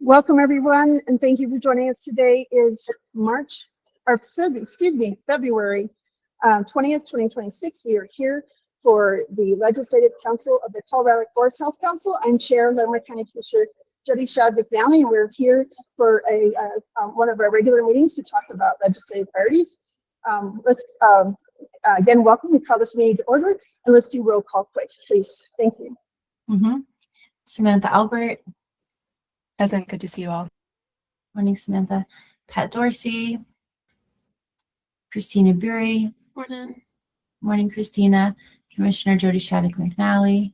Welcome everyone, and thank you for joining us. Today is February 20th, 2026. We are here for the Legislative Council of the Colorado Forest Health Council. I'm Chair Landmark County Commissioner Jody Shadwick Valley, and we're here for one of our regular meetings to talk about legislative priorities. Again, welcome. We call this meeting to order, and let's do roll call quick, please. Thank you. Samantha Albert. Present. Good to see you all. Morning, Samantha. Pat Dorsey. Christina Bury. Morning. Morning, Christina. Commissioner Jody Shadwick McNally.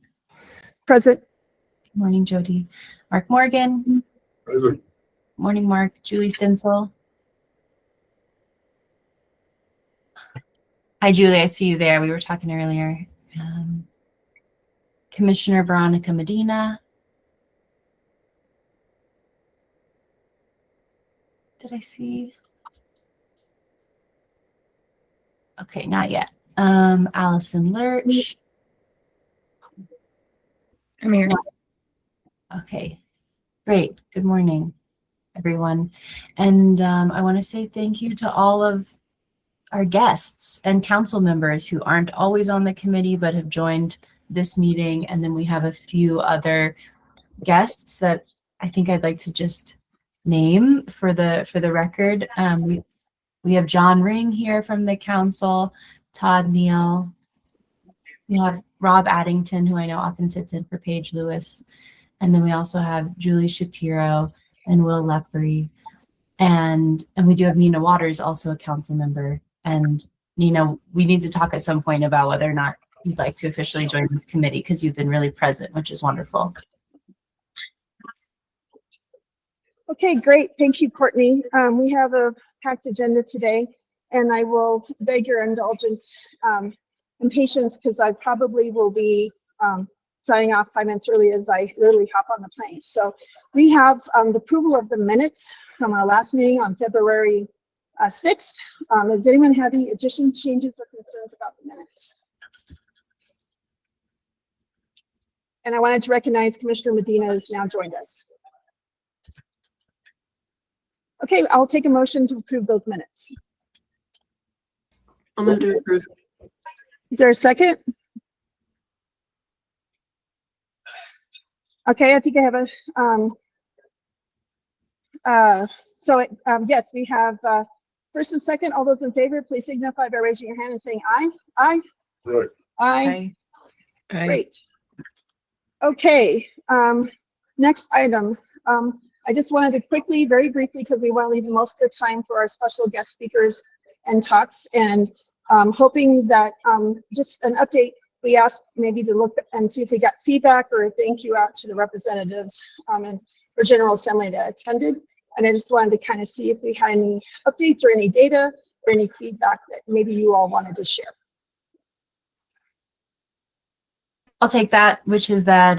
Present. Morning, Jody. Mark Morgan. Present. Morning, Mark. Julie Stinsel. Hi, Julie. I see you there. We were talking earlier. Commissioner Veronica Medina. Did I see? Okay, not yet. Allison Lurch. I'm here. Okay, great. Good morning, everyone. And I want to say thank you to all of our guests and council members who aren't always on the committee but have joined this meeting. And then we have a few other guests that I think I'd like to just name for the record. We have John Ring here from the council, Todd Neal. We have Rob Addington, who I know often sits in for Paige Lewis. And then we also have Julie Shapiro and Will Lepre. And we do have Nina Waters, also a council member. And Nina, we need to talk at some point about whether or not you'd like to officially join this committee, because you've been really present, which is wonderful. Okay, great. Thank you, Courtney. We have a packed agenda today, and I will beg your indulgence and patience, because I probably will be signing off 5 minutes early as I literally hop on the plane. So we have the approval of the minutes from our last meeting on February 6th. Does anyone have any additions, changes, or concerns about the minutes? And I wanted to recognize Commissioner Medina has now joined us. Okay, I'll take a motion to approve those minutes. I'll move to approve. Is there a second? Okay, I think I have a, yes, we have first and second. All those in favor, please signify by raising your hand and saying aye. Aye. Right. Aye. Aye. Great. Okay, next item. I just wanted to quickly, very briefly, because we want to leave most of the time for our special guest speakers and talks, and hoping that just an update. We asked maybe to look and see if we got feedback or a thank you out to the representatives and for General Assembly that attended. And I just wanted to kind of see if we had any updates or any data or any feedback that maybe you all wanted to share. I'll take that, which is that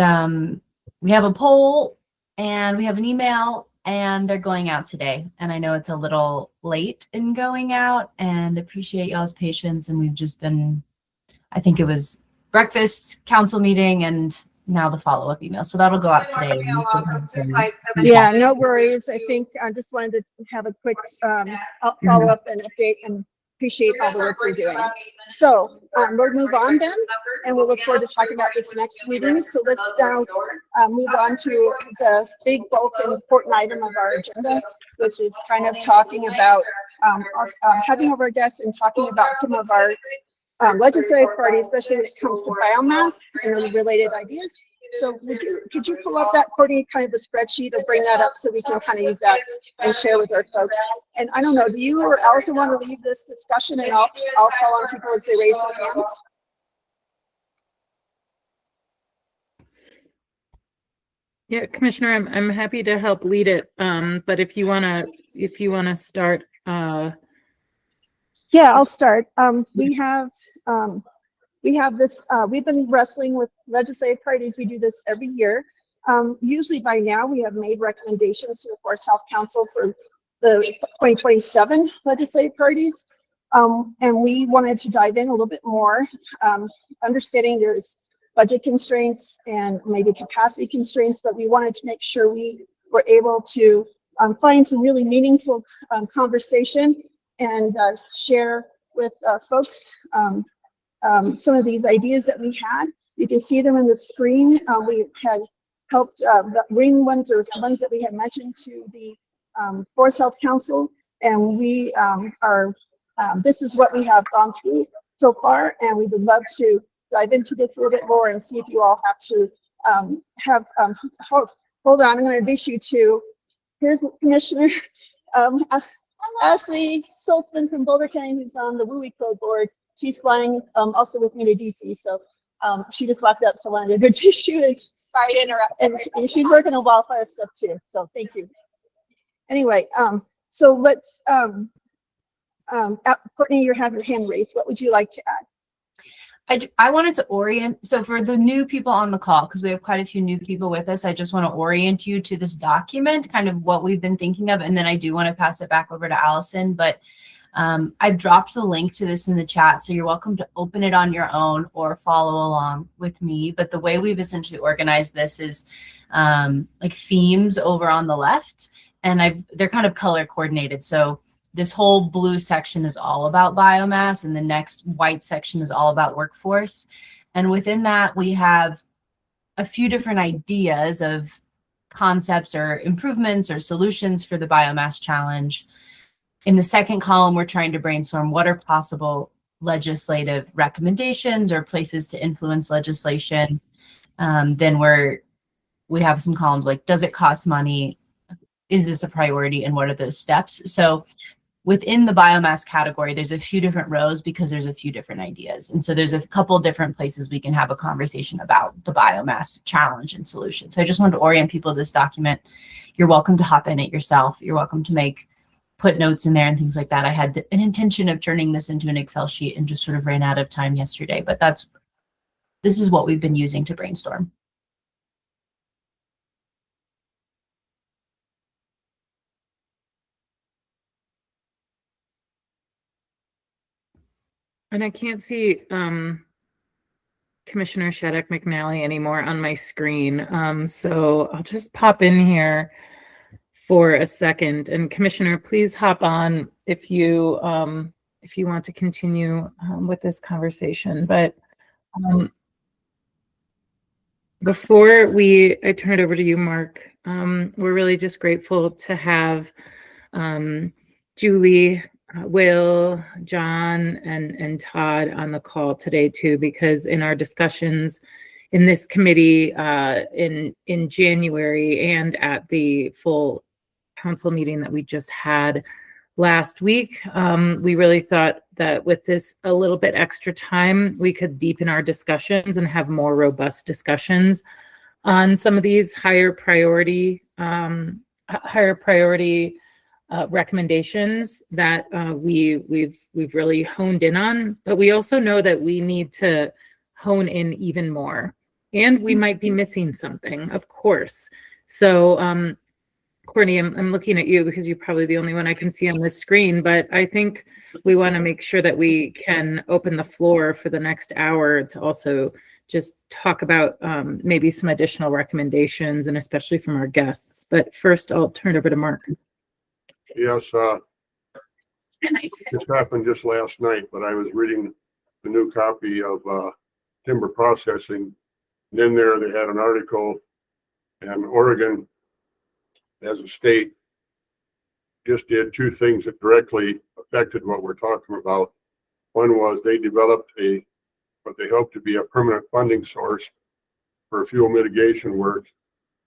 we have a poll and we have an email, and they're going out today. And I know it's a little late in going out, and appreciate y'all's patience. And we've just been, I think it was breakfast, council meeting, and now the follow-up email. So that'll go out today. Yeah, no worries. I think I just wanted to have a quick follow-up and update, and appreciate all the work you're doing. So we'll move on then, and we'll look forward to talking about this next meeting. So let's now move on to the big, bulk, and important item of our agenda, which is kind of talking about having over our guests and talking about some of our legislative priorities, especially when it comes to biomass and related ideas. So could you pull up that, Courtney, kind of a spreadsheet, or bring that up so we can kind of use that and share with our folks? And I don't know, do you or Allison want to lead this discussion, and I'll call on people as they raise their hands? Yeah, Commissioner, I'm happy to help lead it. But if you wanna start, yeah, I'll start. We have this, we've been wrestling with legislative priorities. We do this every year. Usually by now we have made recommendations to the Forest Health Council for the 2027 legislative priorities. And we wanted to dive in a little bit more, understanding there's budget constraints and maybe capacity constraints, but we wanted to make sure we were able to find some really meaningful conversation and share with folks some of these ideas that we had. You can see them on the screen. We had helped bring ones or ones that we had mentioned to the Forest Health Council, and we this is what we have gone through so far, and we would love to dive into this a little bit more and see if you all have to hold on, I'm going to introduce you to, here's Commissioner Ashley Stoltzman from Boulder County, who's on the WUI Code Board. She's flying also with me to DC, so she just walked up, so I wanted to introduce you. And sorry to interrupt. And she's working on wildfire stuff too, so thank you. Anyway, so let's, Courtney, you have your hand raised. What would you like to add? I wanted to orient, so for the new people on the call, because we have quite a few new people with us, I just want to orient you to this document, kind of what we've been thinking of, and then I do want to pass it back over to Allison, but I've dropped the link to this in the chat, so you're welcome to open it on your own or follow along with me. But the way we've essentially organized this is like themes over on the left, and they're kind of color coordinated. So this whole blue section is all about biomass, and the next white section is all about workforce. And within that, we have a few different ideas of concepts or improvements or solutions for the biomass challenge. In the second column, we're trying to brainstorm what are possible legislative recommendations or places to influence legislation. Then we have some columns like, does it cost money? Is this a priority? And what are those steps? So within the biomass category, there's a few different rows because there's a few different ideas. And so there's a couple different places we can have a conversation about the biomass challenge and solution. So I just wanted to orient people to this document. You're welcome to hop in it yourself. You're welcome to put notes in there and things like that. I had an intention of turning this into an Excel sheet and just sort of ran out of time yesterday, but this is what we've been using to brainstorm. And I can't see Commissioner Shattuck McNally anymore on my screen. So I'll just pop in here for a second. And Commissioner, please hop on if you want to continue with this conversation. But before I turn it over to you, Mark, we're really just grateful to have Julie, Will, John, and Todd on the call today too, because in our discussions in this committee in January and at the full council meeting that we just had last week, we really thought that with this a little bit extra time, we could deepen our discussions and have more robust discussions on some of these higher priority recommendations that we've really honed in on. But we also know that we need to hone in even more, and we might be missing something, of course. So Courtney, I'm looking at you because you're probably the only one I can see on this screen, but I think we want to make sure that we can open the floor for the next hour to also just talk about maybe some additional recommendations, and especially from our guests. But first, I'll turn it over to Mark. Yes, this happened just last night, but I was reading the new copy of timber processing. And in there, they had an article, and Oregon, as a state, just did two things that directly affected what we're talking about. One was they developed what they hope to be a permanent funding source for fuel mitigation work,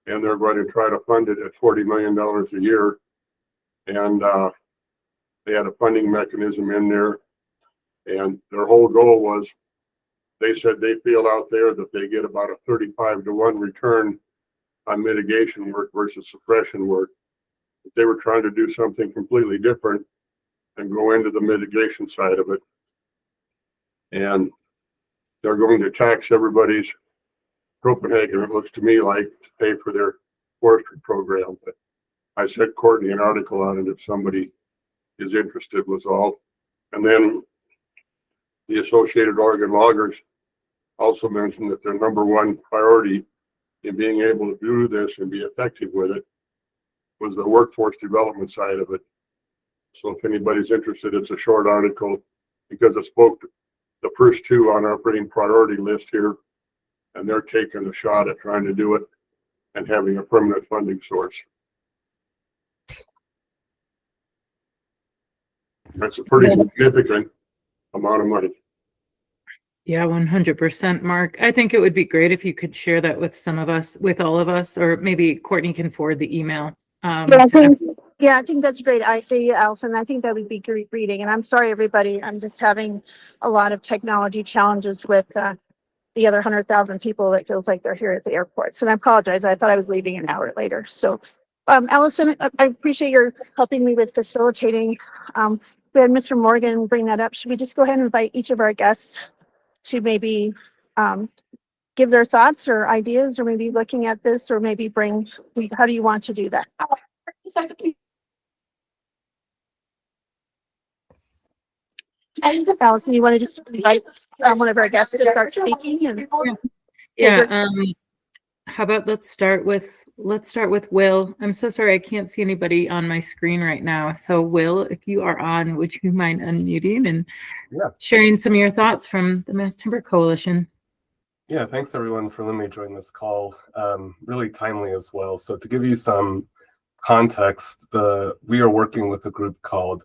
and they're going to try to fund it at $40 million a year. And they had a funding mechanism in there, and their whole goal was, they said they feel out there that they get about a 35-to-1 return on mitigation work versus suppression work. They were trying to do something completely different and go into the mitigation side of it. And they're going to tax everybody's Copenhagen, it looks to me like, to pay for their forestry program. But I sent Courtney an article on it if somebody is interested, was all. And then the Associated Oregon Loggers also mentioned that their number one priority in being able to do this and be effective with it was the workforce development side of it. So if anybody's interested, it's a short article because it spoke to the first two on our operating priority list here, and they're taking a shot at trying to do it and having a permanent funding source. That's a pretty significant amount of money. Yeah, 100%, Mark. I think it would be great if you could share that with some of us, with all of us, or maybe Courtney can forward the email. Yeah, I think that's great. I agree, Allison. I think that would be great reading. And I'm sorry, everybody. I'm just having a lot of technology challenges with the other 100,000 people that feels like they're here at the airport. So I apologize. I thought I was leaving an hour later. So, Allison, I appreciate your helping me with facilitating. We had Mr. Morgan bring that up. Should we just go ahead and invite each of our guests to maybe give their thoughts or ideas, or maybe looking at this, or maybe how do you want to do that? Allison, you want to just invite one of our guests to start speaking? And yeah. How about let's start with Will. I'm so sorry I can't see anybody on my screen right now. So Will, if you are on, would you mind unmuting and sharing some of your thoughts from the Mass Timber Coalition? Yeah, thanks everyone for letting me join this call. Really timely as well. So to give you some context, we are working with a group called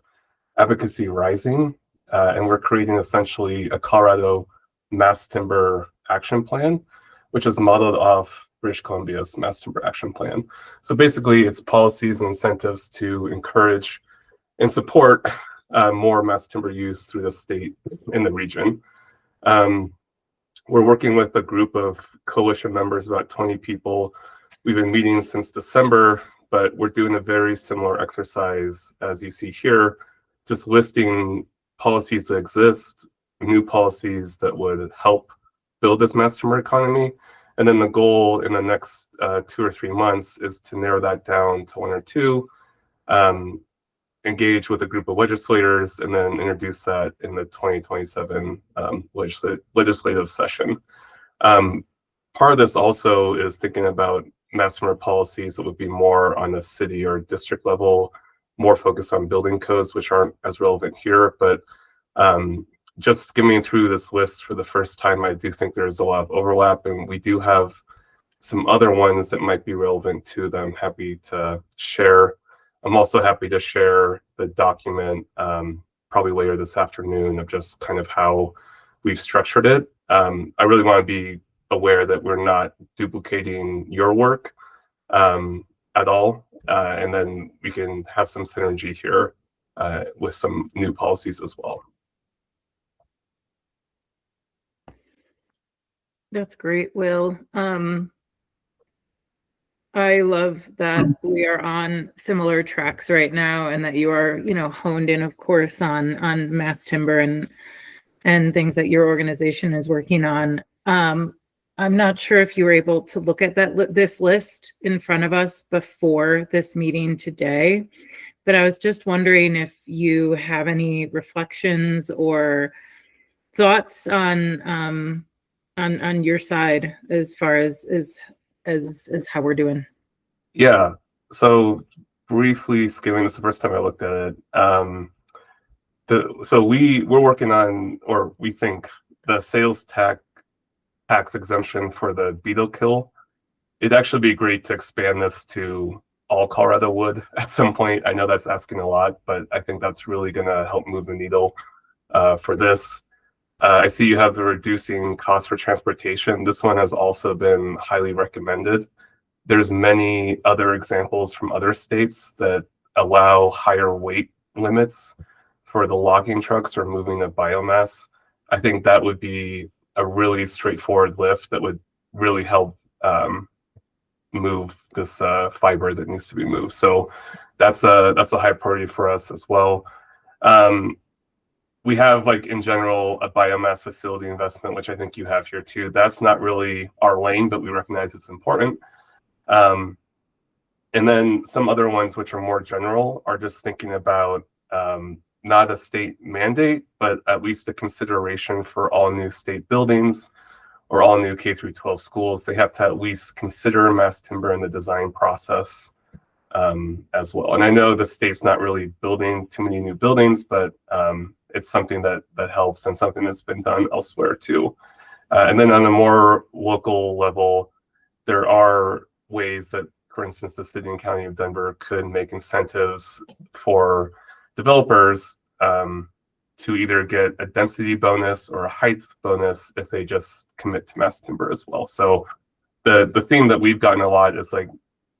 Advocacy Rising, and we're creating essentially a Colorado Mass Timber Action Plan, which is modeled off British Columbia's Mass Timber Action Plan. So basically, it's policies and incentives to encourage and support more mass timber use through the state in the region. We're working with a group of coalition members, about 20 people. We've been meeting since December, but we're doing a very similar exercise as you see here, just listing policies that exist, new policies that would help build this mass timber economy. And then the goal in the next 2 or 3 months is to narrow that down to 1 or 2, engage with a group of legislators, and then introduce that in the 2027 legislative session. Part of this also is thinking about mass timber policies that would be more on the city or district level, more focused on building codes, which aren't as relevant here. But just skimming through this list for the first time, I do think there's a lot of overlap, and we do have some other ones that might be relevant to them. Happy to share. I'm also happy to share the document probably later this afternoon of just kind of how we've structured it. I really want to be aware that we're not duplicating your work at all, and then we can have some synergy here with some new policies as well. That's great, Will. I love that we are on similar tracks right now, and that you are, honed in, of course, on mass timber and things that your organization is working on. I'm not sure if you were able to look at this list in front of us before this meeting today, but I was just wondering if you have any reflections or thoughts on your side as far as how we're doing. Yeah, so briefly skimming, this is the first time I looked at it. So we're working on, or we think, the sales tax exemption for the beetle kill. It'd actually be great to expand this to all Colorado wood at some point. I know that's asking a lot, but I think that's really going to help move the needle for this. I see you have the reducing cost for transportation. This one has also been highly recommended. There's many other examples from other states that allow higher weight limits for the logging trucks or moving the biomass. I think that would be a really straightforward lift that would really help move this fiber that needs to be moved. So that's a high priority for us as well. We have, like, in general, a biomass facility investment, which I think you have here too. That's not really our lane, but we recognize it's important. And then some other ones which are more general are just thinking about not a state mandate, but at least a consideration for all new state buildings or all new K through 12 schools. They have to at least consider mass timber in the design process. as well. And I know the state's not really building too many new buildings, but it's something that helps and something that's been done elsewhere too. And then on a more local level, there are ways that, for instance, the city and county of Denver could make incentives for developers to either get a density bonus or a height bonus if they just commit to mass timber as well. So the theme that we've gotten a lot is like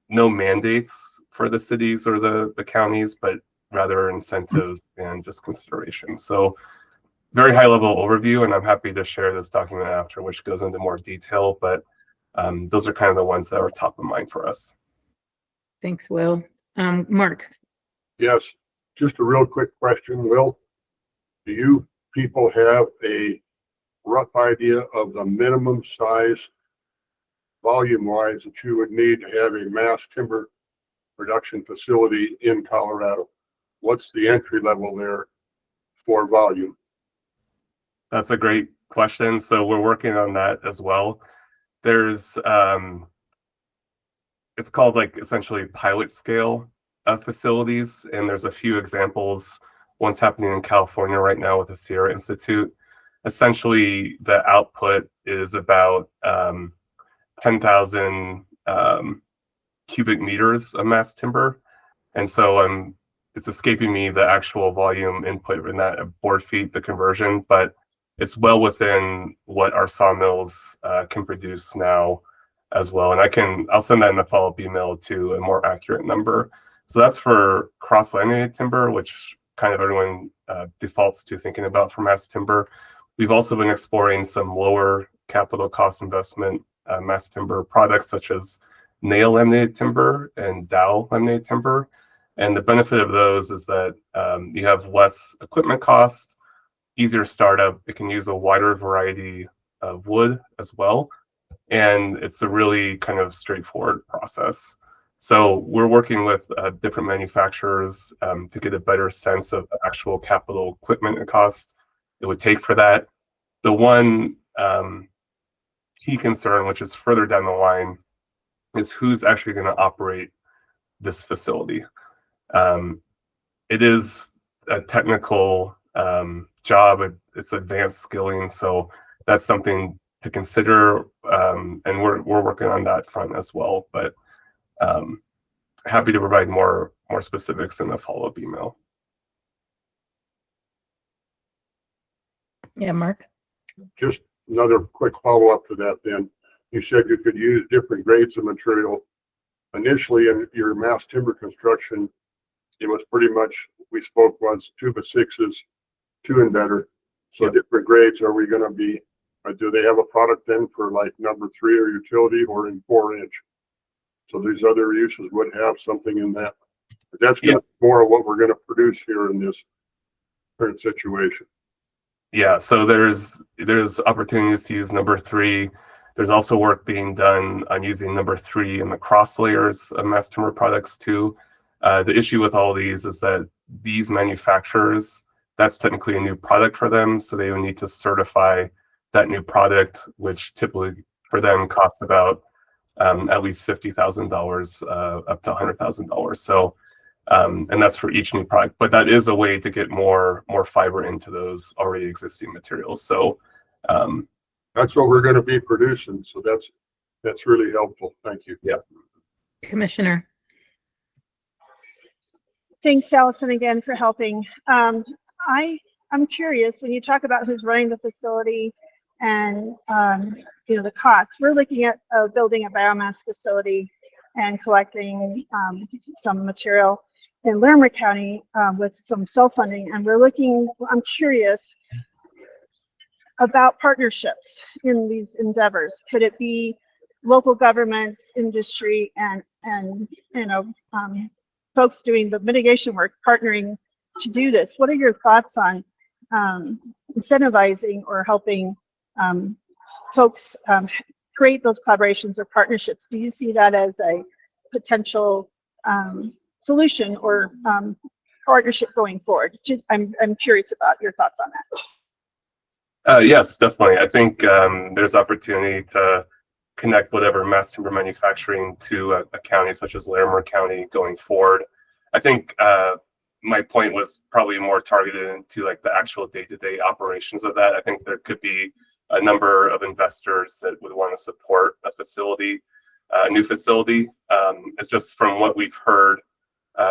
no mandates for the cities or the counties, but rather incentives and just consideration. So very high level overview, and I'm happy to share this document after, which goes into more detail, but those are kind of the ones that are top of mind for us. Thanks, Will. Mark. Yes, just a real quick question, Will. Do you people have a rough idea of the minimum size, volume-wise, that you would need to have a mass timber production facility in Colorado? What's the entry level there for volume? That's a great question. So we're working on that as well. There's it's called like essentially pilot scale facilities, and there's a few examples. One's happening in California right now with the Sierra Institute. Essentially, the output is about 10,000 cubic meters of mass timber, and so it's escaping me the actual volume input in that board feet, the conversion, but it's well within what our sawmills can produce now as well. And I'll send that in a follow-up email to a more accurate number. So that's for cross-laminated timber, which kind of everyone defaults to thinking about for mass timber. We've also been exploring some lower capital cost investment mass timber products such as nail laminated timber and dowel laminated timber. And the benefit of those is that you have less equipment cost, easier startup. It can use a wider variety of wood as well. And it's a really kind of straightforward process. So we're working with different manufacturers to get a better sense of the actual capital equipment and cost it would take for that. The one key concern, which is further down the line, is who's actually going to operate this facility. It is a technical job. It's advanced skilling, so that's something to consider, and we're working on that front as well. But happy to provide more specifics in the follow-up email. Yeah, Mark. Just another quick follow-up to that then. You said you could use different grades of material. Initially in your mass timber construction, it was pretty much, we spoke was 2x6s, 2 and better. So Yep. different grades, are we going to be, do they have a product then for like number 3 or utility or in 4-inch? So these other uses would have something in that. But that's more of what we're going to produce here in this current situation. Yeah, so there's opportunities to use number 3. There's also work being done on using number 3 in the cross layers of mass timber products too. The issue with all these is that these manufacturers, that's technically a new product for them, so they would need to certify that new product, which typically for them costs about at least $50,000 up to $100,000. So, and that's for each new product. But that is a way to get more fiber into those already existing materials. So that's what we're going to be producing. So that's really helpful. Thank you. Yeah. Commissioner. Thanks, Allison, again for helping. I'm curious, when you talk about who's running the facility and the cost, we're looking at building a biomass facility and collecting some material in Larimer County with some self-funding, and I'm curious about partnerships in these endeavors. Could it be local governments, industry, and folks doing the mitigation work partnering to do this? What are your thoughts on incentivizing or helping folks create those collaborations or partnerships? Do you see that as a potential solution or partnership going forward? I'm curious about your thoughts on that. Yes, definitely. I think there's opportunity to connect whatever mass timber manufacturing to a county such as Larimer County going forward. I think my point was probably more targeted into like the actual day-to-day operations of that. I think there could be a number of investors that would want to support a facility, a new facility. It's just from what we've heard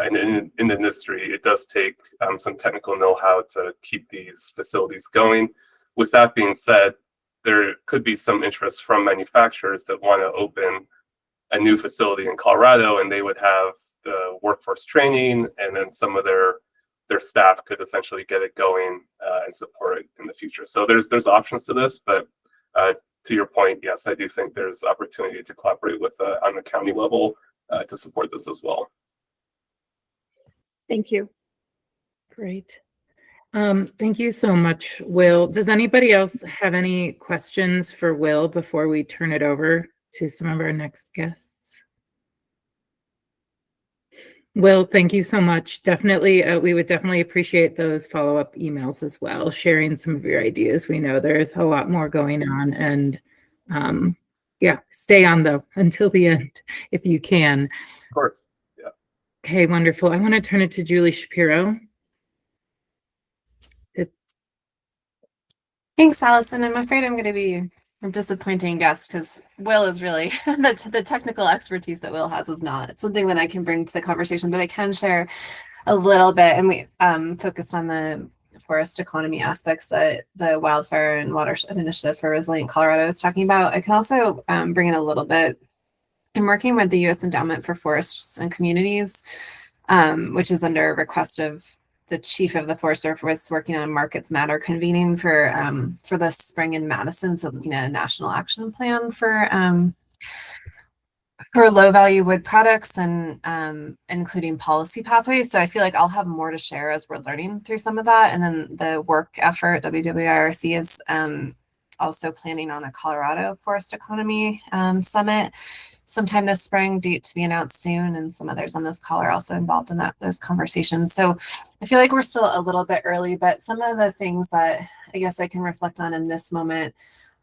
in the industry, it does take some technical know-how to keep these facilities going. With that being said, there could be some interest from manufacturers that want to open a new facility in Colorado, and they would have the workforce training, and then some of their staff could essentially get it going and support it in the future. So there's options to this, but to your point, yes, I do think there's opportunity to collaborate with on the county level to support this as well. Thank you. Great. Thank you so much, Will. Does anybody else have any questions for Will before we turn it over to some of our next guests? Will, thank you so much. Definitely, we would definitely appreciate those follow-up emails as well, sharing some of your ideas. We know there's a lot more going on, and yeah, stay on though until the end if you can. Of course. Yeah. Okay, wonderful. I want to turn it to Julie Shapiro. Thanks, Allison. I'm afraid I'm going to be a disappointing guest because Will is really the technical expertise that Will has is not. It's something that I can bring to the conversation, but I can share a little bit. And we focused on the forest economy aspects that the Wildfire and Watershed Initiative for Resilient Colorado is talking about. I can also bring in a little bit. I'm working with the U.S. Endowment for Forests and Communities, which is under a request of the chief of the Forest Service working on a Markets Matter convening for this spring in Madison. So looking at a national action plan for low value wood products and including policy pathways. So I feel like I'll have more to share as we're learning through some of that. And then the work effort, WWIRC is also planning on a Colorado Forest Economy Summit sometime this spring, date to be announced soon, and some others on this call are also involved in those conversations. So I feel like we're still a little bit early, but some of the things that I guess I can reflect on in this moment,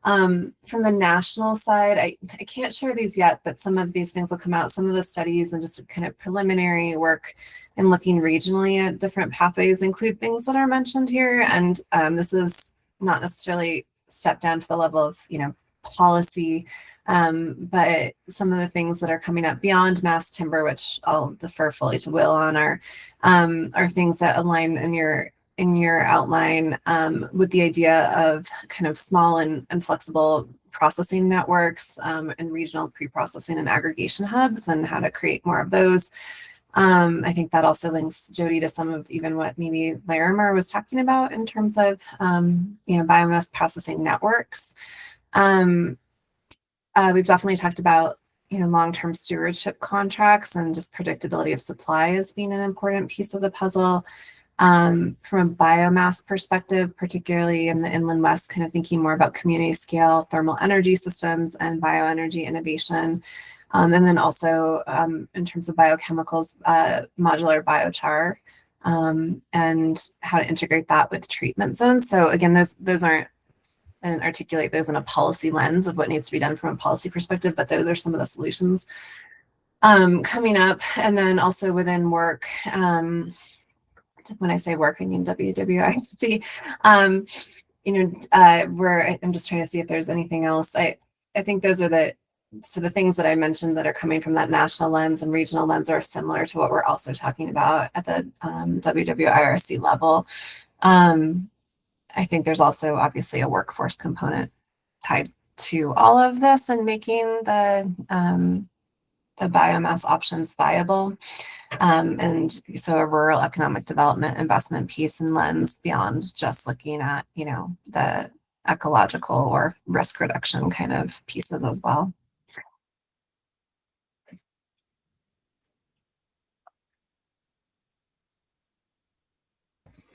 from the national side, I can't share these yet, but some of these things will come out. Some of the studies and just kind of preliminary work and looking regionally at different pathways include things that are mentioned here. And this is not necessarily step down to the level of, policy, but some of the things that are coming up beyond mass timber, which I'll defer fully to Will on, are things that align in your outline with the idea of kind of small and flexible processing networks and regional pre-processing and aggregation hubs and how to create more of those. I think that also links, Jody, to some of even what maybe Larimer was talking about in terms of biomass processing networks. We've definitely talked about long-term stewardship contracts and just predictability of supply as being an important piece of the puzzle. From a biomass perspective, particularly in the Inland West, kind of thinking more about community scale thermal energy systems and bioenergy innovation. And then also in terms of biochemicals, modular biochar, and how to integrate that with treatment zones. So again, those aren't, I didn't articulate those in a policy lens of what needs to be done from a policy perspective, but those are some of the solutions coming up. And then also within work, when I say work, I mean WWIFC. I'm just trying to see if there's anything else. I think those are the things that I mentioned that are coming from that national lens and regional lens are similar to what we're also talking about at the WWIRC level. I think there's also obviously a workforce component tied to all of this and making the biomass options viable. And so a rural economic development investment piece and lens beyond just looking at, the ecological or risk reduction kind of pieces as well.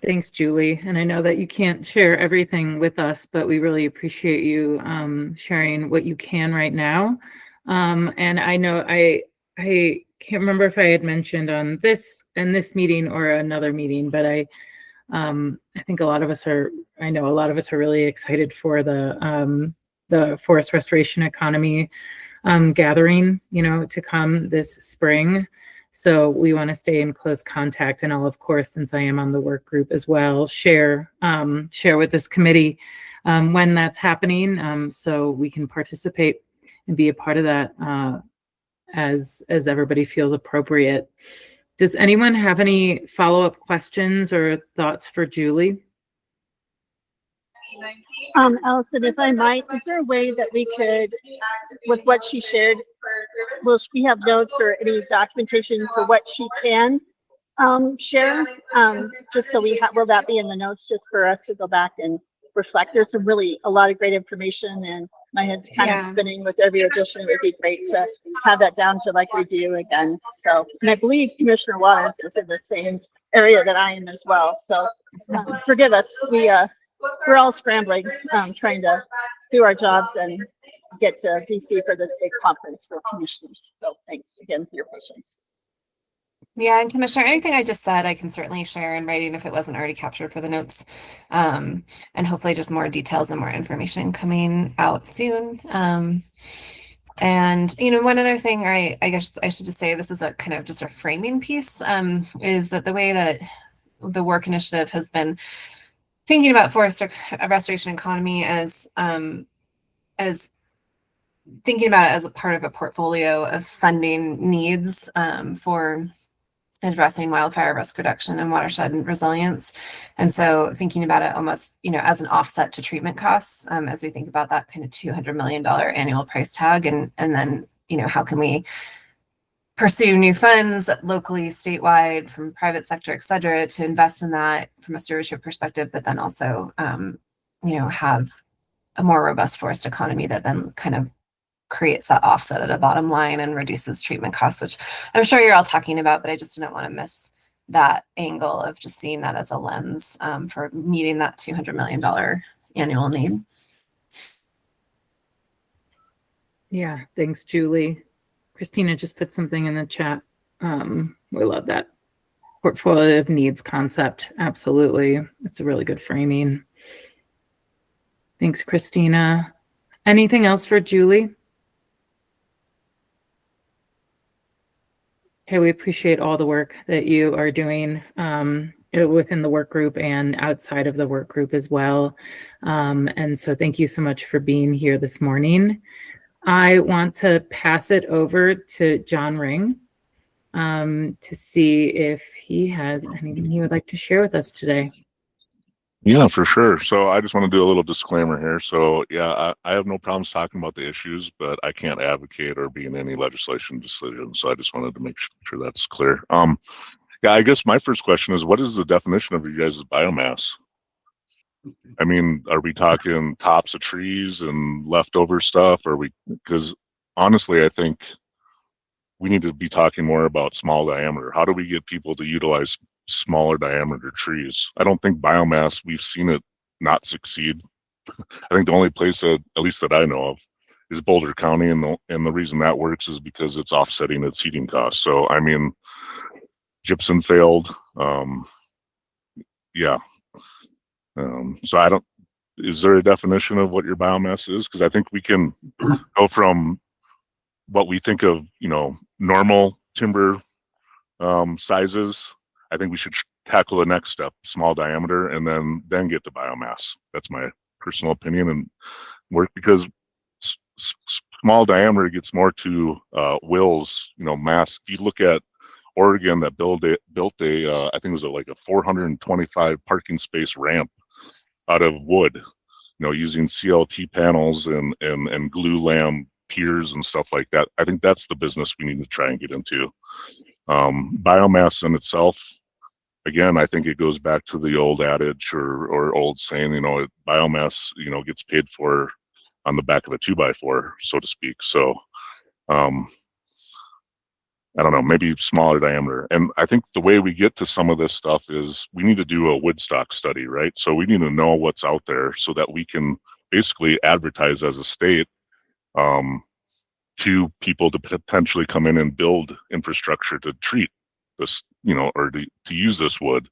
Thanks, Julie. And I know that you can't share everything with us, but we really appreciate you sharing what you can right now. And I know I can't remember if I had mentioned on this meeting or another meeting, but I think I know a lot of us are really excited for the the forest restoration economy gathering, to come this spring. So we want to stay in close contact, and I'll, of course, since I am on the work group as well, share with this committee when that's happening, so we can participate and be a part of that as everybody feels appropriate. Does anyone have any follow-up questions or thoughts for Julie? Allison, if I might, is there a way that we could, with what she shared, will we have notes or any documentation for what she can share? Just so will that be in the notes just for us to go back and reflect? There's a lot of great information, and my head's kind of spinning with every addition. It would be great to have that down to like review again. So, and I believe Commissioner Waters is in the same area that I am as well. So forgive us. We're all scrambling, trying to do our jobs and get to DC for this big conference for commissioners. So thanks again for your patience. Yeah, and Commissioner, anything I just said, I can certainly share in writing if it wasn't already captured for the notes. And hopefully just more details and more information coming out soon. And, one other thing I guess I should just say, this is a kind of just a framing piece, is that the way that the work initiative has been thinking about forest restoration economy as thinking about it as a part of a portfolio of funding needs for addressing wildfire risk reduction and watershed resilience. And so thinking about it almost, as an offset to treatment costs, as we think about that kind of $200 million annual price tag, and then, how can we pursue new funds locally, statewide, from private sector, et cetera, to invest in that from a stewardship perspective, but then also, have a more robust forest economy that then kind of creates that offset at a bottom line and reduces treatment costs, which I'm sure you're all talking about, but I just didn't want to miss that angle of just seeing that as a lens for meeting that $200 million annual need. Yeah, thanks, Julie. Christina just put something in the chat. We love that portfolio of needs concept. Absolutely. It's a really good framing. Thanks, Christina. Anything else for Julie? Okay, we appreciate all the work that you are doing within the work group and outside of the work group as well. And so thank you so much for being here this morning. I want to pass it over to John Ring to see if he has anything he would like to share with us today. Yeah, for sure. So I just want to do a little disclaimer here. So yeah, I have no problems talking about the issues, but I can't advocate or be in any legislation decision. So I just wanted to make sure that's clear. Yeah, I guess my first question is, what is the definition of you guys' biomass? I mean, are we talking tops of trees and leftover stuff? Because honestly, I think we need to be talking more about small diameter. How do we get people to utilize smaller diameter trees? I don't think biomass, we've seen it not succeed. I think the only place that, at least that I know of, is Boulder County, and the reason that works is because it's offsetting its heating costs. So I mean, gypsum failed. Yeah. So is there a definition of what your biomass is? Because I think we can go from what we think of, normal timber sizes. I think we should tackle the next step, small diameter, and then get to biomass. That's my personal opinion, and work, because small diameter gets more to wills, mass. If you look at Oregon, that built a I think it was like a 425 parking space ramp out of wood, using CLT panels and glue lam piers and stuff like that. I think that's the business we need to try and get into. Biomass in itself, again, I think it goes back to the old adage or old saying, biomass, gets paid for on the back of a 2x4, so to speak. So, I don't know, maybe smaller diameter. And I think the way we get to some of this stuff is we need to do a woodstock study, right? So we need to know what's out there so that we can basically advertise as a state to people to potentially come in and build infrastructure to treat this, or to use this wood.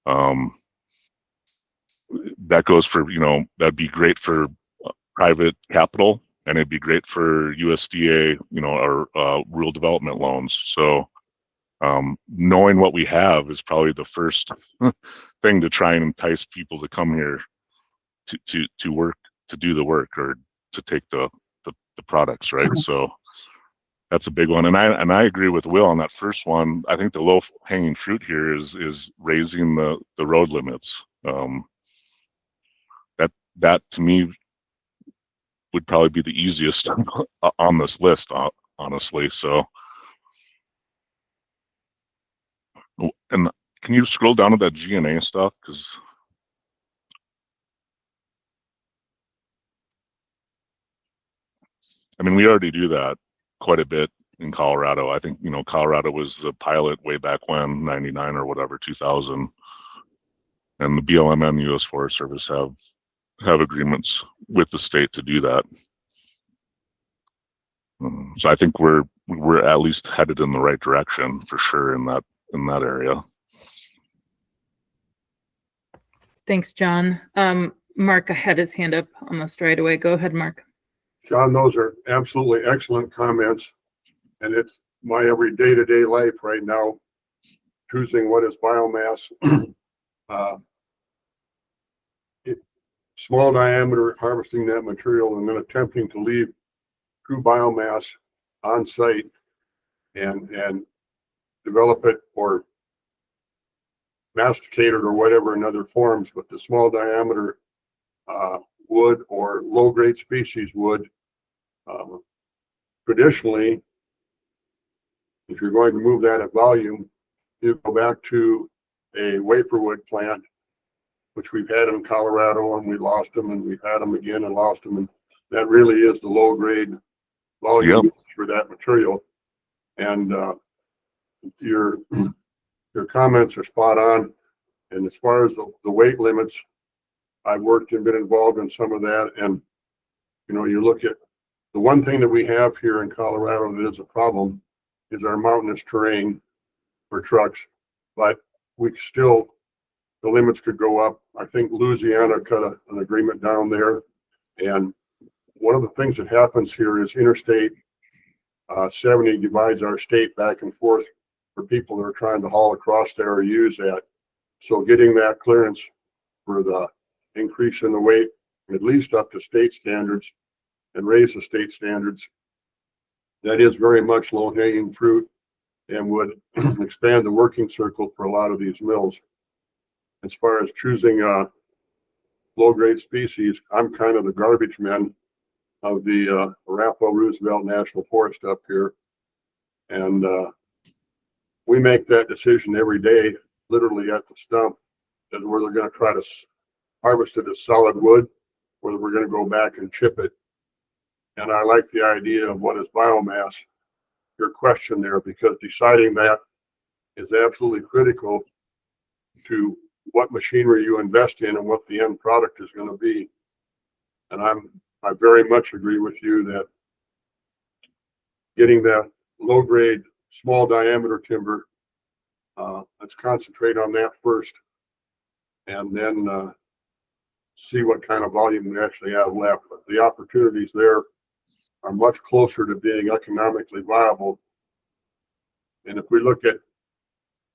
That goes for, that'd be great for private capital, and it'd be great for USDA, or rural development loans. So knowing what we have is probably the first thing to try and entice people to come here to work, to do the work, or to take the products, right? So that's a big one. And I agree with Will on that first one. I think the low hanging fruit here is raising the road limits. That to me would probably be the easiest on this list, honestly. So, and can you scroll down to that G&A stuff? Because I mean, we already do that quite a bit in Colorado. I think, Colorado was the pilot way back when, 99 or whatever, 2000. And the BLM and the US Forest Service have agreements with the state to do that. So I think we're at least headed in the right direction for sure in that area. Thanks, John. Mark had his hand up almost right away. Go ahead, Mark. John, those are absolutely excellent comments. And it's my every day-to-day life right now, choosing what is biomass. Small diameter, harvesting that material, and then attempting to leave true biomass on site and develop it or masticate it or whatever in other forms. But the small diameter wood or low grade species wood, traditionally, if you're going to move that at volume, you go back to a wafer wood plant, which we've had in Colorado, and we lost them, and we've had them again and lost them. And that really is the low grade volume for that material. And your comments are spot on. And as far as the weight limits, I've worked and been involved in some of that. And, you look at the one thing that we have here in Colorado that is a problem is our mountainous terrain for trucks. But we still, the limits could go up. I think Louisiana cut an agreement down there. And one of the things that happens here is Interstate 70 divides our state back and forth for people that are trying to haul across there or use that. So getting that clearance for the increase in the weight, at least up to state standards, and raise the state standards, that is very much low-hanging fruit and would expand the working circle for a lot of these mills. As far as choosing low-grade species, I'm kind of the garbage man of the Arapahoe Roosevelt National Forest up here. And we make that decision every day, literally at the stump, as whether they're going to try to harvest it as solid wood, whether we're going to go back and chip it. And I like the idea of what is biomass, your question there, because deciding that is absolutely critical to what machinery you invest in and what the end product is going to be. And I very much agree with you that getting that low grade, small diameter timber, let's concentrate on that first, and then see what kind of volume we actually have left. But the opportunities there are much closer to being economically viable. And if we look at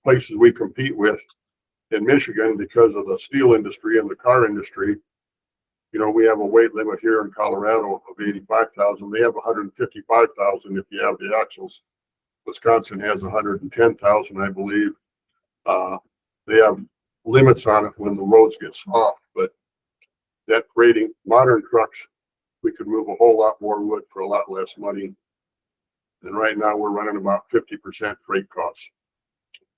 places we compete with in Michigan, because of the steel industry and the car industry, we have a weight limit here in Colorado of 85,000. They have 155,000 if you have the axles. Wisconsin has 110,000, I believe. They have limits on it when the roads get soft, but that creating modern trucks, we could move a whole lot more wood for a lot less money. And right now we're running about 50% freight costs.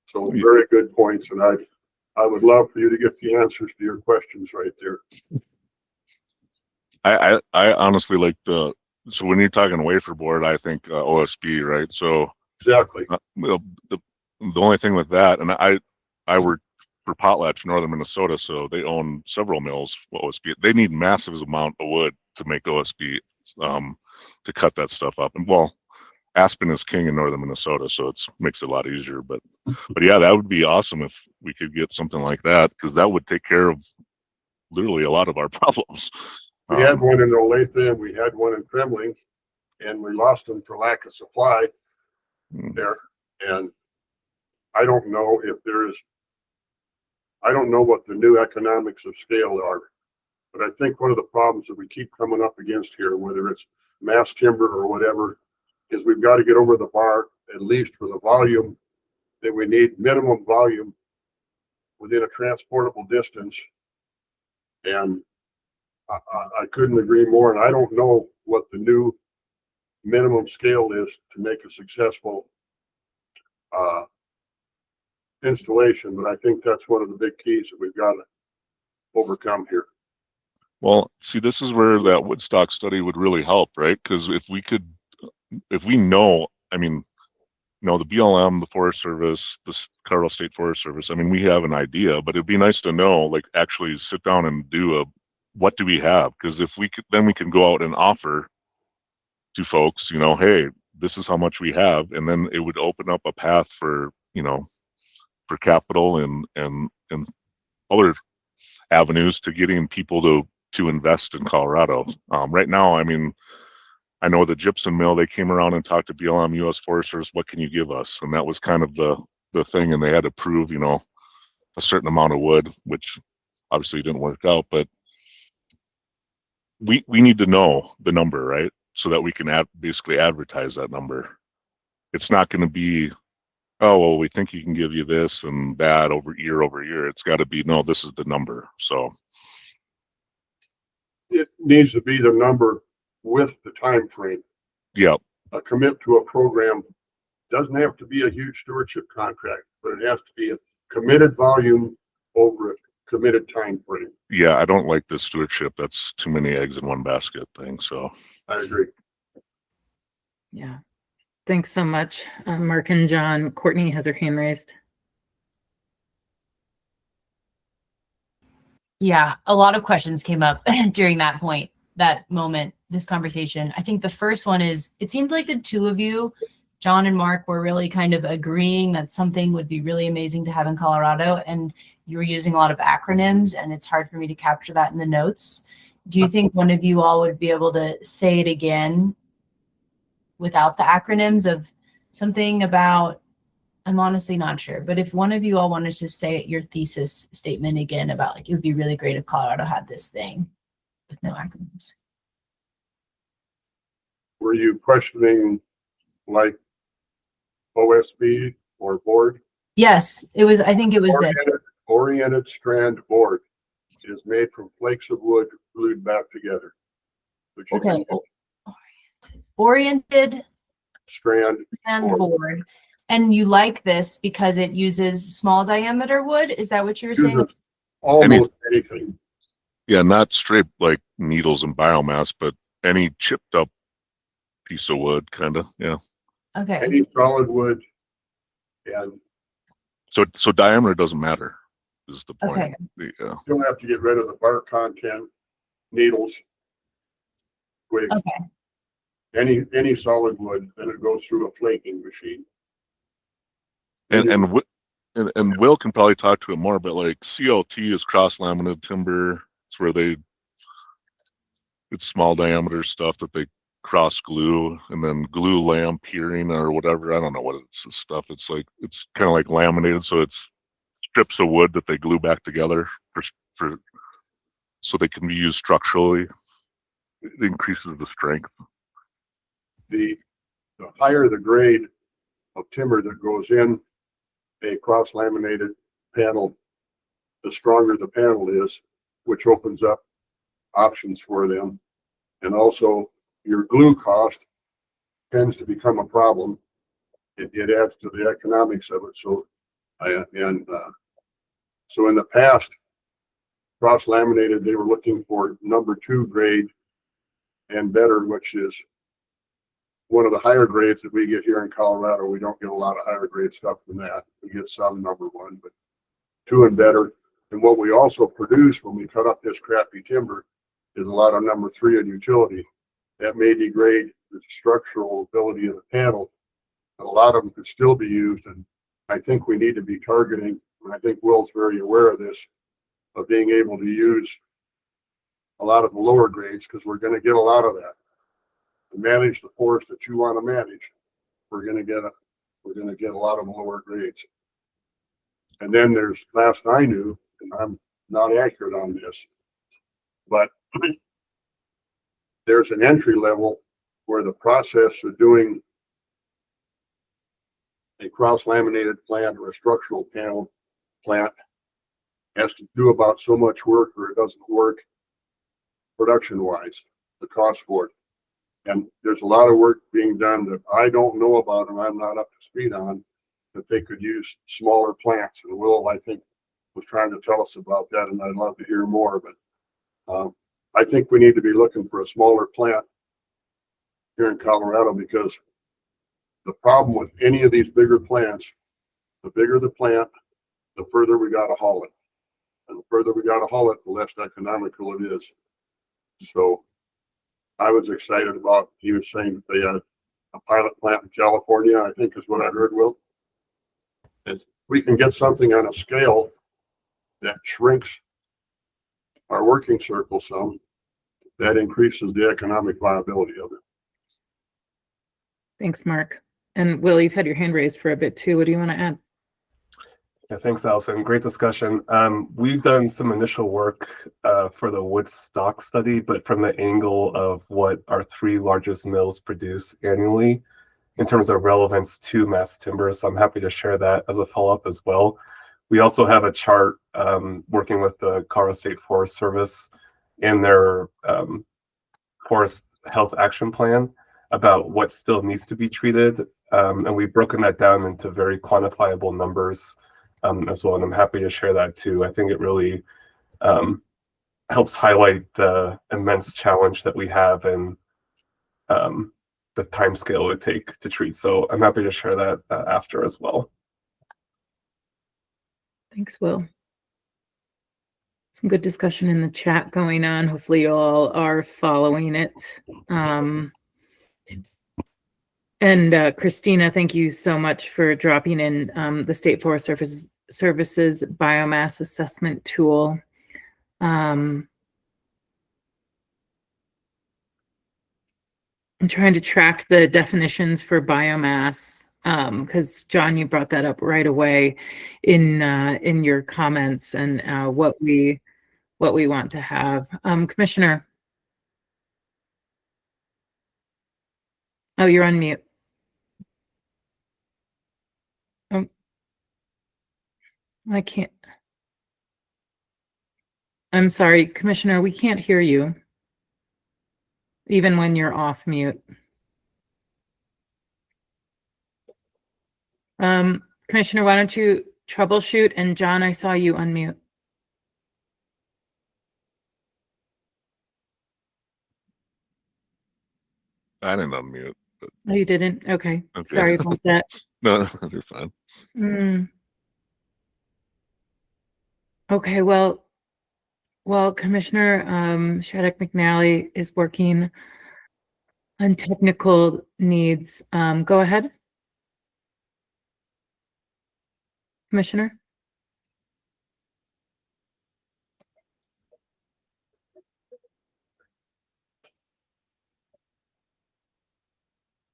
So very good points. And I would love for you to get the answers to your questions right there. I honestly like so when you're talking wafer board, I think OSB, right? So exactly. The only thing with that, and I work for Potlatch, northern Minnesota, so they own several mills for OSB. They need massive amount of wood to make OSB, to cut that stuff up. And well, aspen is king in northern Minnesota, so it makes it a lot easier. But yeah, that would be awesome if we could get something like that, because that would take care of literally a lot of our problems. We had one in Olathe and we had one in Kremling, and we lost them for lack of supply there. And I don't know if I don't know what the new economics of scale are, but I think one of the problems that we keep coming up against here, whether it's mass timber or whatever, is we've got to get over the bar, at least for the volume that we need, minimum volume within a transportable distance. And I couldn't agree more. And I don't know what the new minimum scale is to make a successful installation, but I think that's one of the big keys that we've got to overcome here. Well, see, this is where that Woodstock study would really help, right? Because if we know, I mean, the BLM, the Forest Service, the Colorado State Forest Service, I mean, we have an idea, but it'd be nice to know, like, actually sit down and do what do we have? Because if we could, then we can go out and offer to folks, hey, this is how much we have, and then it would open up a path for, for capital and other avenues to getting people to invest in Colorado. Right now, I mean, I know the gypsum mill, they came around and talked to BLM, U.S. Forest Service, what can you give us? And that was kind of the thing, and they had to prove, a certain amount of wood, which obviously didn't work out, but we need to know the number, right? So that we can basically advertise that number. It's not going to be, oh, well, we think you can give you this and that over year. It's got to be, no, this is the number. So it needs to be the number with the time frame. Yeah. A commit to a program doesn't have to be a huge stewardship contract, but it has to be a committed volume over a committed time frame. Yeah, I don't like this stewardship. That's too many eggs in one basket thing. So I agree. Yeah. Thanks so much, Mark and John. Courtney has her hand raised. Yeah, a lot of questions came up during that moment, this conversation. I think the first one is, it seemed like the two of you, John and Mark, were really kind of agreeing that something would be really amazing to have in Colorado, and you were using a lot of acronyms, and it's hard for me to capture that in the notes. Do you think one of you all would be able to say it again without the acronyms of something about, I'm honestly not sure, but if one of you all wanted to say your thesis statement again about, like, it would be really great if Colorado had this thing with no acronyms. Were you questioning like OSB or board? Yes, it was, I think it was this. Oriented strand board is made from flakes of wood glued back together. Which you Okay. can- Oriented strand and board. And you like this because it uses small diameter wood? Is that what you were saying? uses almost anything. yeah, not straight like needles and biomass, but any chipped up piece of wood, kind of. Yeah. Okay. Any solid wood, and So diameter doesn't matter, is the point. Okay. Yeah. still have to get rid of the bark content, needles, twigs. Okay. Any solid wood, then it goes through a flaking machine. And Will can probably talk to it more, but like CLT is cross laminated timber. It's where it's small diameter stuff that they cross glue, and then glue lamb peering or whatever. I don't know what it's stuff. It's kind of like laminated, so it's strips of wood that they glue back together for so they can be used structurally. It increases the strength. The higher the grade of timber that goes in a cross laminated panel, the stronger the panel is, which opens up options for them. And also your glue cost tends to become a problem. It adds to the economics of it. So so in the past, cross laminated, they were looking for number 2 grade and better, which is one of the higher grades that we get here in Colorado. We don't get a lot of higher grade stuff than that. We get some number 1, but 2 and better. And what we also produce when we cut up this crappy timber is a lot of number 3 and utility. That may degrade the structural ability of the panel, and a lot of them could still be used. And I think we need to be targeting, and I think Will's very aware of this, of being able to use a lot of the lower grades, because we're gonna get a lot of that. To manage the forest that you want to manage, we're gonna get a lot of lower grades. And then there's last I knew, and I'm not accurate on this, but there's an entry level where the process of doing a cross-laminated plant or a structural panel plant has to do about so much work, or it doesn't work production-wise, the cost for it. And there's a lot of work being done that I don't know about and I'm not up to speed on, that they could use smaller plants. And Will, I think, was trying to tell us about that, and I'd love to hear more. But I think we need to be looking for a smaller plant here in Colorado, because the problem with any of these bigger plants, the bigger the plant, the further we got to haul it. And the further we got to haul it, the less economical it is. So I was excited about, he was saying that they had a pilot plant in California, I think is what I heard, Will. If we can get something on a scale that shrinks our working circle some, that increases the economic viability of it. Thanks, Mark. And Will, you've had your hand raised for a bit too. What do you want to add? Yeah, thanks, Allison. Great discussion. We've done some initial work for the Woodstock study, but from the angle of what our 3 largest mills produce annually in terms of relevance to mass timber. So I'm happy to share that as a follow-up as well. We also have a chart working with the Colorado State Forest Service and their Forest Health Action Plan about what still needs to be treated. And we've broken that down into very quantifiable numbers as well. And I'm happy to share that too. I think it really helps highlight the immense challenge that we have and the time scale it would take to treat. So I'm happy to share that after as well. Thanks, Will. Some good discussion in the chat going on. Hopefully you all are following it. And Christina, thank you so much for dropping in the State Forest Services biomass assessment tool. I'm trying to track the definitions for biomass because John, you brought that up right away in your comments and what we want to have. Commissioner. Oh, you're on mute. I can't. I'm sorry, Commissioner, we can't hear you. Even when you're off mute. Commissioner, why don't you troubleshoot? And John, I saw you unmute. I didn't unmute. But... Oh, you didn't? Okay. Sorry about that. No, you're fine. Okay, well, Commissioner Shattuck McNally is working on technical needs. Go ahead. Commissioner.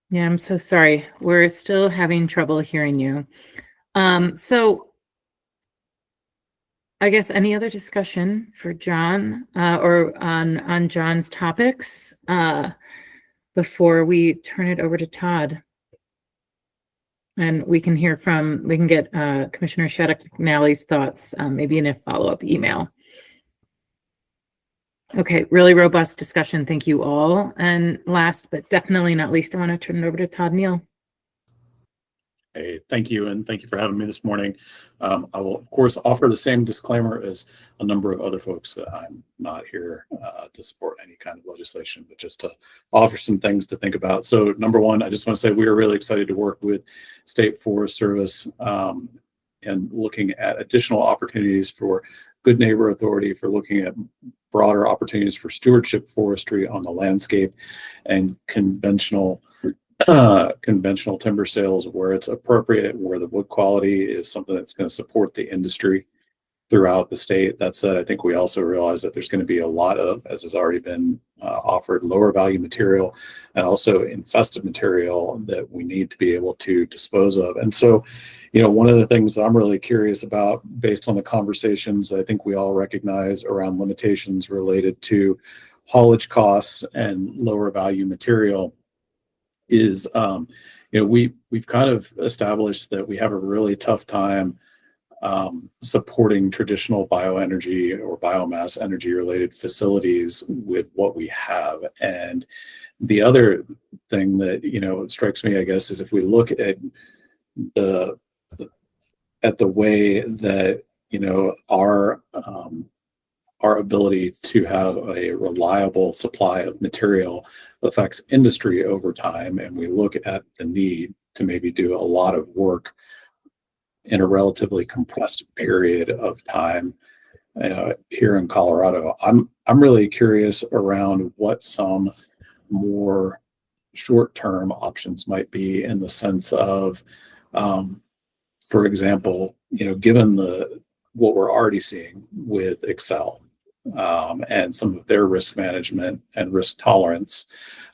Yeah, I'm so sorry. We're still having trouble hearing you. So I guess any other discussion for John or on John's topics before we turn it over to Todd? And we can get Commissioner Shattuck McNally's thoughts, maybe in a follow-up email. Okay, really robust discussion. Thank you all. And last but definitely not least, I want to turn it over to Todd Neal. Hey, thank you, and thank you for having me this morning. I will, of course, offer the same disclaimer as a number of other folks that I'm not here to support any kind of legislation, but just to offer some things to think about. So, number one, I just want to say we are really excited to work with State Forest Service and looking at additional opportunities for Good Neighbor Authority, for looking at broader opportunities for stewardship forestry on the landscape and conventional timber sales where it's appropriate, where the wood quality is something that's going to support the industry. throughout the state. That said, I think we also realize that there's going to be a lot of, as has already been offered, lower value material and also infested material that we need to be able to dispose of. And so, one of the things that I'm really curious about, based on the conversations I think we all recognize around limitations related to haulage costs and lower value material, is we've kind of established that we have a really tough time supporting traditional bioenergy or biomass energy related facilities with what we have. And the other thing that strikes me, I guess, is if we look at the way that our ability to have a reliable supply of material affects industry over time, and we look at the need to maybe do a lot of work in a relatively compressed period of time here in Colorado. I'm really curious around what some more short-term options might be, in the sense of, for example, given what we're already seeing with Excel and some of their risk management and risk tolerance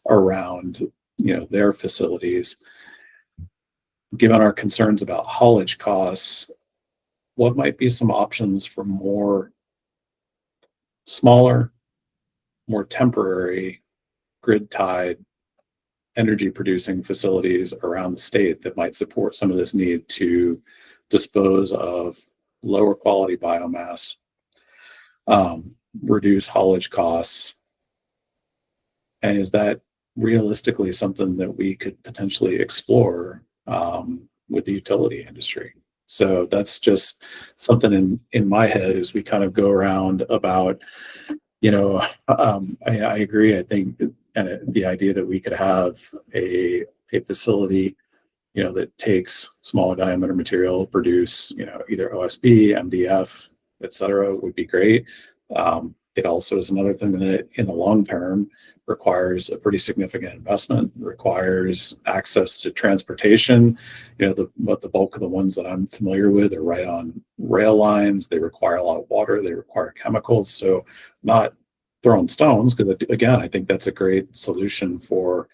around their facilities. Given our concerns about haulage costs, what might be some options for more smaller, more temporary, grid-tied energy producing facilities around the state that might support some of this need to dispose of lower quality biomass, reduce haulage costs? And is that realistically something that we could potentially explore with the utility industry? So that's just something in my head as we kind of go around about, I agree. I think the idea that we could have a facility, that takes small diameter material, produce, either OSB, MDF, et cetera, would be great. It also is another thing that in the long term requires a pretty significant investment, requires access to transportation. The bulk of the ones that I'm familiar with are right on rail lines. They require a lot of water. They require chemicals. So not throwing stones, because again, I think that's a great solution for,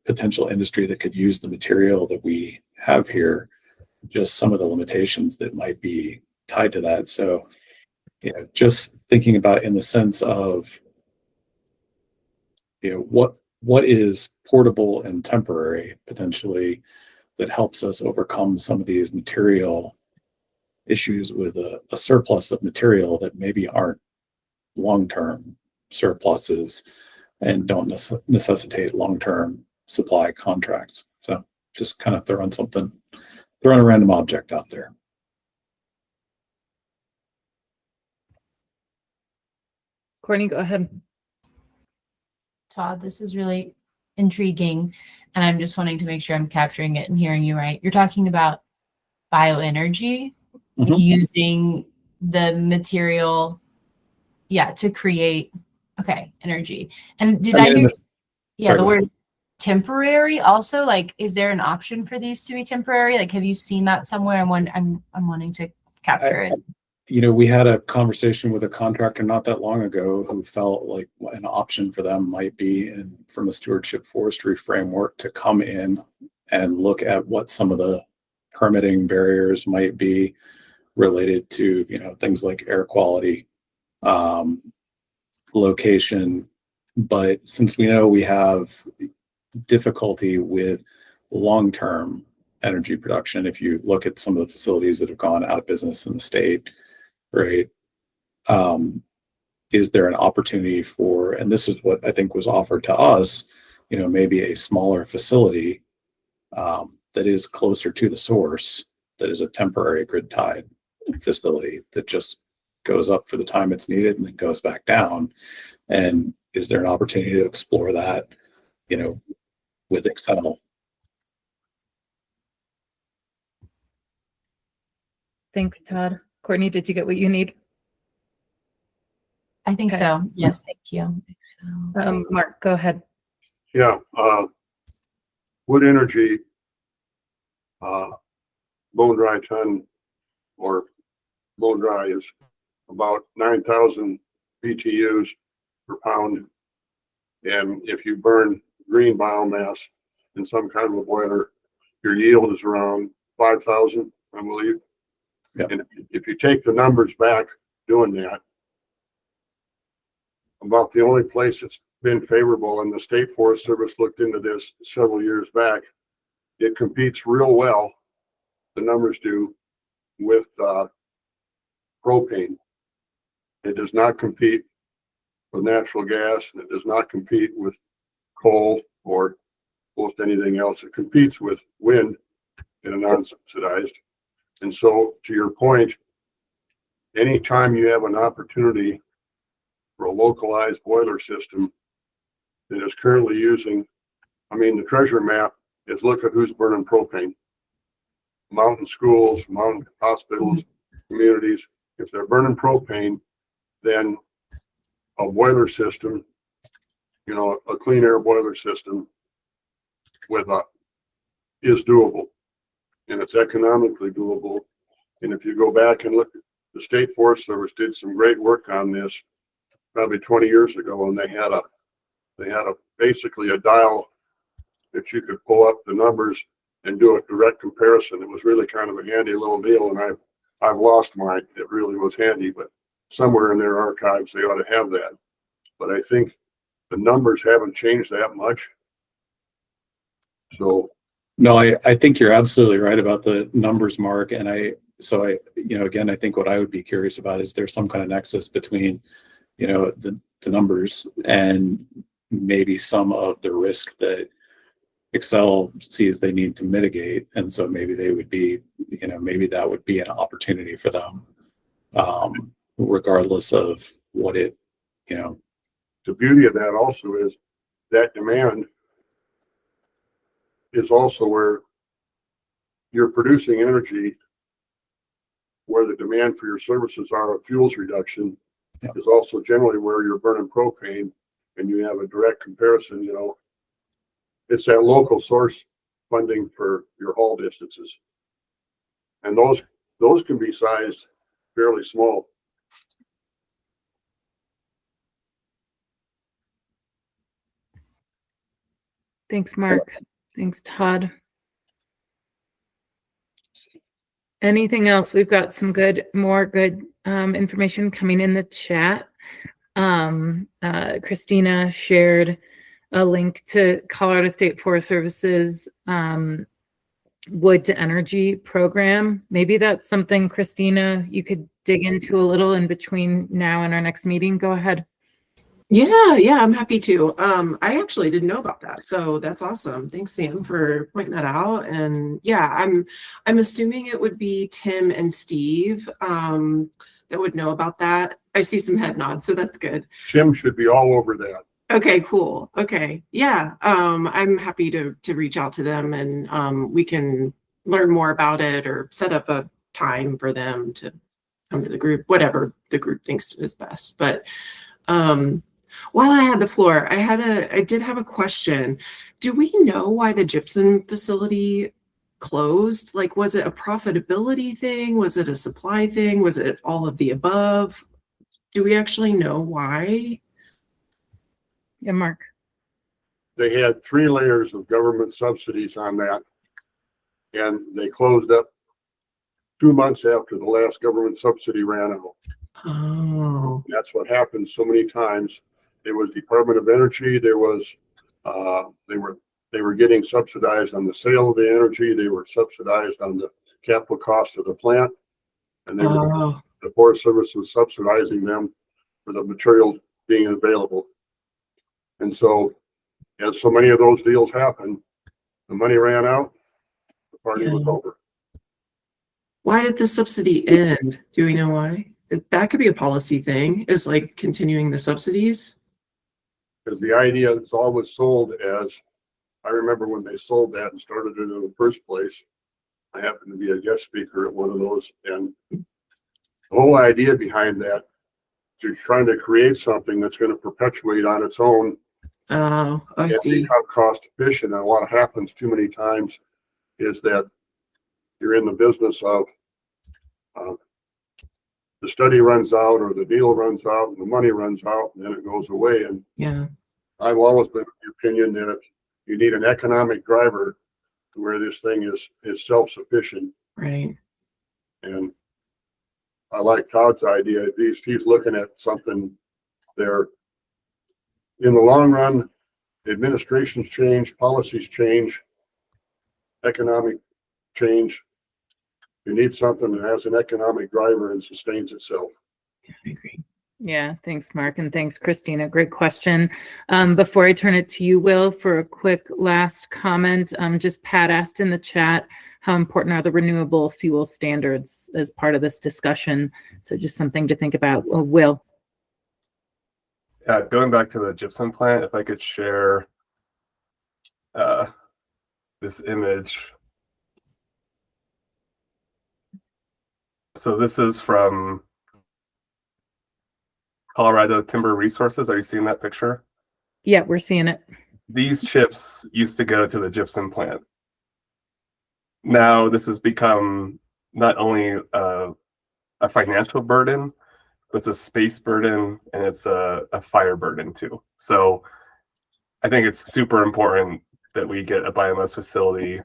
potential industry that could use the material that we have here, just some of the limitations that might be tied to that. So, just thinking about in the sense of, what is portable and temporary potentially that helps us overcome some of these material issues with a surplus of material that maybe aren't long-term surpluses and don't necessitate long-term supply contracts. So just kind of throwing a random object out there. Courtney, go ahead. Todd, this is really intriguing, and I'm just wanting to make sure I'm capturing it and hearing you right. You're talking about bioenergy, like using the material, to create, energy. And did I hear the word temporary also? Like, is there an option for these to be temporary? Like, have you seen that somewhere? I'm wanting to capture it. We had a conversation with a contractor not that long ago who felt like an option for them might be, from a stewardship forestry framework, to come in and look at what some of the permitting barriers might be related to, things like air quality, location. But since we know we have difficulty with long-term energy production, if you look at some of the facilities that have gone out of business in the state, right? Is there an opportunity for, and this is what I think was offered to us, maybe a smaller facility that is closer to the source, that is a temporary grid-tied facility that just goes up for the time it's needed and then goes back down. And is there an opportunity to explore that, with Excel? Thanks, Todd. Courtney, did you get what you need? I think Okay. so. Yes, thank you. Mark, go ahead. Yeah, wood energy, bone dry ton or blow dry is about 9,000 BTUs per pound. And if you burn green biomass in some kind of a boiler, your yield is around 5,000, I believe. Yep. And if you take the numbers back doing that, about the only place that's been favorable, and the State Forest Service looked into this several years back, it competes real well, the numbers do, with propane. It does not compete with natural gas, and it does not compete with coal or most anything else. It competes with wind in a non-subsidized. And so, to your point, anytime you have an opportunity for a localized boiler system that is currently using, I mean, the treasure map is look at who's burning propane. Mountain schools, mountain hospitals, communities. If they're burning propane, then a boiler system, a clean air boiler system is doable, and it's economically doable. And if you go back and look, the State Forest Service did some great work on this probably 20 years ago, and they had basically a dial that you could pull up the numbers and do a direct comparison. It was really kind of a handy little deal, and I've lost mine. It really was handy, but somewhere in their archives they ought to have that. But I think the numbers haven't changed that much. So No, I think you're absolutely right about the numbers, Mark. And again, I think what I would be curious about is there some kind of nexus between, the numbers and maybe some of the risk that Excel sees they need to mitigate. And so maybe they would be, maybe that would be an opportunity for them, regardless of what it, the beauty of that also is that demand is also where you're producing energy, where the demand for your services are of fuels reduction is also generally where you're burning propane, and you have a direct comparison. It's that local source funding for your haul distances, and those can be sized fairly small. Thanks, Mark. Thanks, Todd. Anything else? We've got some more good information coming in the chat. Christina shared a link to Colorado State Forest Service's wood to energy program. Maybe that's something, Christina, you could dig into a little in between now and our next meeting. Go ahead. Yeah, I'm happy to. I actually didn't know about that, so that's awesome. Thanks, Sam, for pointing that out. And yeah, I'm assuming it would be Tim and Steve that would know about that. I see some head nods, so that's good. Tim should be all over that. Okay, cool. Okay, yeah, I'm happy to reach out to them, and we can learn more about it or set up a time for them to come to the group, whatever the group thinks is best. But while I had the floor, I did have a question. Do we know why the gypsum facility closed? Like, was it a profitability thing? Was it a supply thing? Was it all of the above? Do we actually know why? Yeah, Mark. They had 3 layers of government subsidies on that, and they closed up 2 months after the last government subsidy ran out. Oh, That's what happened so many times. It was Department of Energy. There was they were getting subsidized on the sale of the energy. They were subsidized on the capital cost of the plant, and the Forest Service was subsidizing them for the material being available. And so, as so many of those deals happened, the money ran out. The party was over. why did the subsidy end? Do we know why? That could be a policy thing, is like continuing the subsidies. Because the idea is always sold as, I remember when they sold that and started it in the first place, I happened to be a guest speaker at one of those, and the whole idea behind that is you're trying to create something that's going to perpetuate on its own. Oh, I and see. become cost efficient. And what happens too many times is that you're in the business of the study runs out or the deal runs out and the money runs out and then it goes away. And Yeah. I've always been of the opinion that you need an economic driver to where this thing is self-sufficient. Right. And I like Todd's idea. He's looking at something there. In the long run, administrations change, policies change, economic change. You need something that has an economic driver and sustains itself. I agree. Yeah, thanks, Mark, and thanks, Christina. Great question. Before I turn it to you, Will, for a quick last comment, just Pat asked in the chat, how important are the renewable fuel standards as part of this discussion? So just something to think about. Will. Going back to the gypsum plant, if I could share this image. So this is from Colorado Timber Resources. Are you seeing that picture? Yeah, we're seeing it. These chips used to go to the gypsum plant. Now this has become not only a financial burden, but it's a space burden and it's a fire burden too. So I think it's super important that we get a biomass facility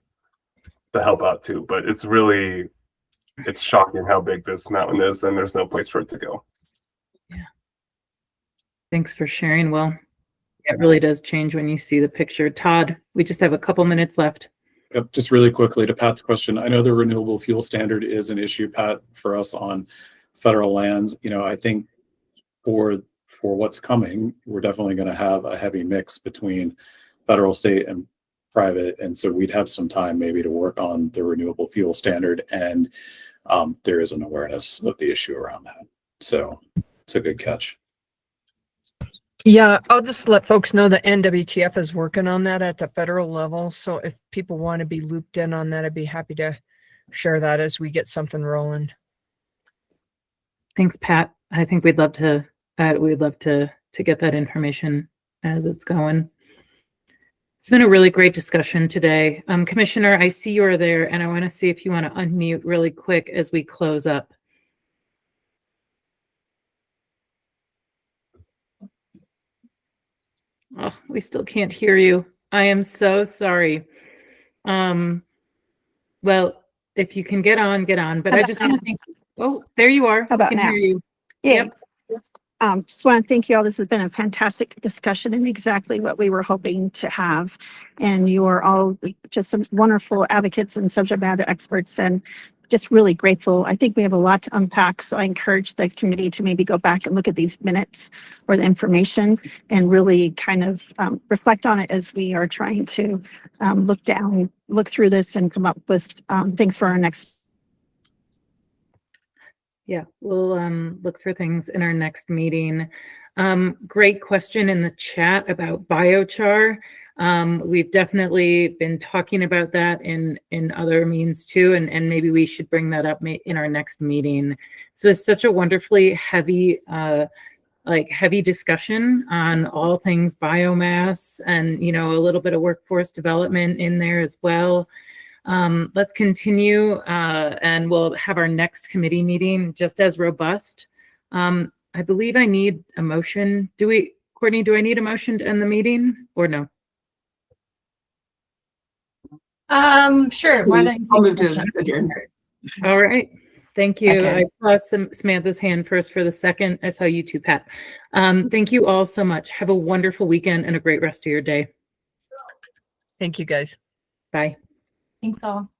to help out too. But it's shocking how big this mountain is and there's no place for it to go. Yeah. Thanks for sharing, Will. It really does change when you see the picture. Todd, we just have a couple minutes left. Just really quickly to Pat's question, I know the renewable fuel standard is an issue, Pat, for us on federal lands. You know, I think for what's coming, we're definitely going to have a heavy mix between federal, state, and private, and so we'd have some time maybe to work on the renewable fuel standard, and there is an awareness of the issue around that. So it's a good catch. Yeah, I'll just let folks know that NWTF is working on that at the federal level. So if people want to be looped in on that, I'd be happy to share that as we get something rolling. Thanks, Pat. I think we'd love to get that information as it's going. It's been a really great discussion today. Commissioner, I see you are there, and I want to see if you want to unmute really quick as we close up. Oh, we still can't hear you. I am so sorry. Well, if you can get on, but I just want to thank you. Oh, there you are. How about I can now? hear you. Yeah. Yep. Just want to thank you all. This has been a fantastic discussion and exactly what we were hoping to have. And you are all just some wonderful advocates and subject matter experts and just really grateful. I think we have a lot to unpack. So I encourage the committee to maybe go back and look at these minutes or the information and really kind of reflect on it as we are trying to look through this and come up with things for our next. Yeah, we'll look for things in our next meeting. Great question in the chat about biochar. We've definitely been talking about that in other means too, and maybe we should bring that up in our next meeting. So it's such a wonderfully heavy discussion on all things biomass and, you know, a little bit of workforce development in there as well. Let's continue and we'll have our next committee meeting just as robust. I believe I need a motion. Courtney, do I need a motion to end the meeting or no? Sure. Why don't I'll you move take a to motion? adjourn. All right. Thank you. Okay. I saw Samantha's hand first for the second. I saw you too, Pat. Thank you all so much. Have a wonderful weekend and a great rest of your day. Thank you, guys. Bye. Thanks all.